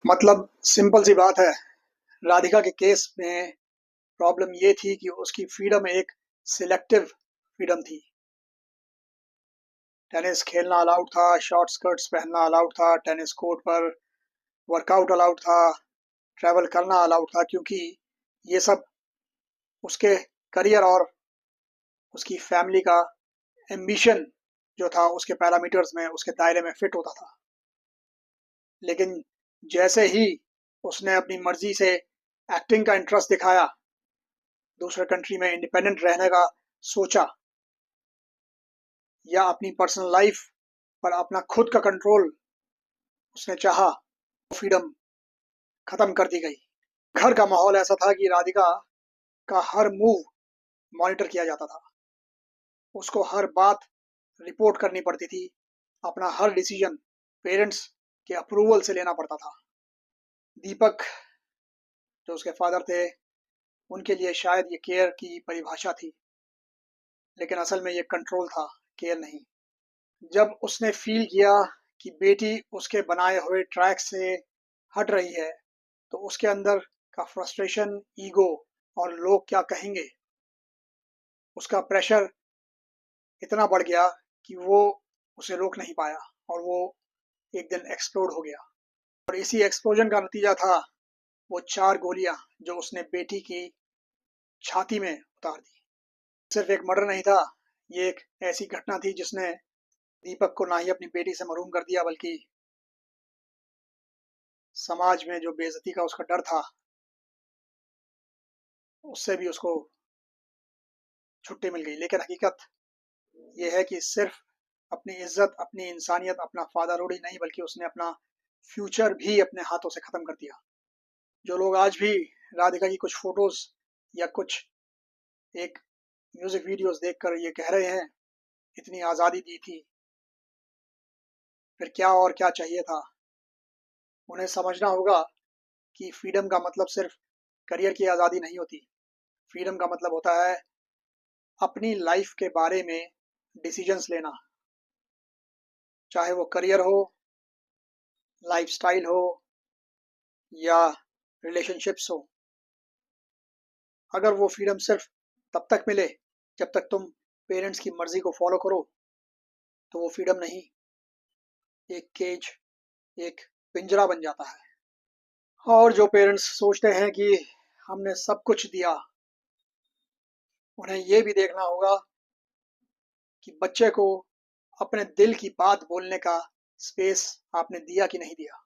मतलब सिंपल सी बात है। राधिका के केस में प्रॉब्लम ये थी कि उसकी फ्रीडम एक सिलेक्टिव फ्रीडम थी। टेनिस खेलना अलाउड था, शॉर्ट स्कर्ट्स पहनना अलाउड था, टेनिस कोर्ट पर वर्कआउट अलाउड था, ट्रैवल करना अलाउड था, क्योंकि ये सब उसके करियर और उसकी फैमिली का एम्बिशन जो था उसके पैरामीटर्स में, उसके दायरे में फिट होता था। लेकिन जैसे ही उसने अपनी मर्जी से एक्टिंग का इंटरेस्ट दिखाया, दूसरे कंट्री में इंडिपेंडेंट रहने का सोचा, या अपनी पर्सनल लाइफ पर अपना खुद का कंट्रोल उसने चाहा, फ्रीडम खत्म कर दी गई। घर का माहौल ऐसा था कि राधिका का हर मूव मॉनिटर किया जाता था। उसको हर बात रिपोर्ट करनी पड़ती थी। अपना हर डिसीजन पेरेंट्स के अप्रूवल से लेना पड़ता था। दीपक जो उसके फादर थे, उनके लिए शायद ये केयर की परिभाषा थी, लेकिन असल में ये कंट्रोल था, केयर नहीं। जब उसने फील किया कि बेटी उसके बनाए हुए ट्रैक से हट रही है, तो उसके अंदर का फ्रस्ट्रेशन, ईगो और लोग क्या कहेंगे, उसका प्रेशर इतना बढ़ गया कि वो उसे रोक नहीं पाया और वो एक दिन एक्सप्लोड हो गया। और इसी एक्सप्लोजन का नतीजा था वो 4 गोलियां जो उसने बेटी की छाती में उतार दी। सिर्फ एक मर्डर नहीं था, ये एक ऐसी घटना थी जिसने दीपक को ना ही अपनी बेटी से महरूम कर दिया, बल्कि समाज में जो बेइज्जती का उसका डर था, उससे भी उसको छुट्टी मिल गई। लेकिन हकीकत ये है कि सिर्फ अपनी इज्जत, अपनी इंसानियत, अपना फादरहुड ही नहीं, बल्कि उसने अपना फ्यूचर भी अपने हाथों से खत्म कर दिया। जो लोग आज भी राधिका की कुछ फोटोज या कुछ एक म्यूजिक वीडियोस देखकर ये कह रहे हैं, इतनी आज़ादी दी थी, फिर क्या और क्या चाहिए था, उन्हें समझना होगा कि फ्रीडम का मतलब सिर्फ करियर की आज़ादी नहीं होती। फ्रीडम का मतलब होता है अपनी लाइफ के बारे में डिसीजंस लेना, चाहे वो करियर हो, लाइफस्टाइल हो, या रिलेशनशिप्स हो। अगर वो फ्रीडम सिर्फ तब तक मिले जब तक तुम पेरेंट्स की मर्जी को फॉलो करो, तो वो फ्रीडम नहीं, एक केज, एक पिंजरा बन जाता है। और जो पेरेंट्स सोचते हैं कि हमने सब कुछ दिया, उन्हें ये भी देखना होगा कि बच्चे को अपने दिल की बात बोलने का स्पेस आपने दिया कि नहीं दिया।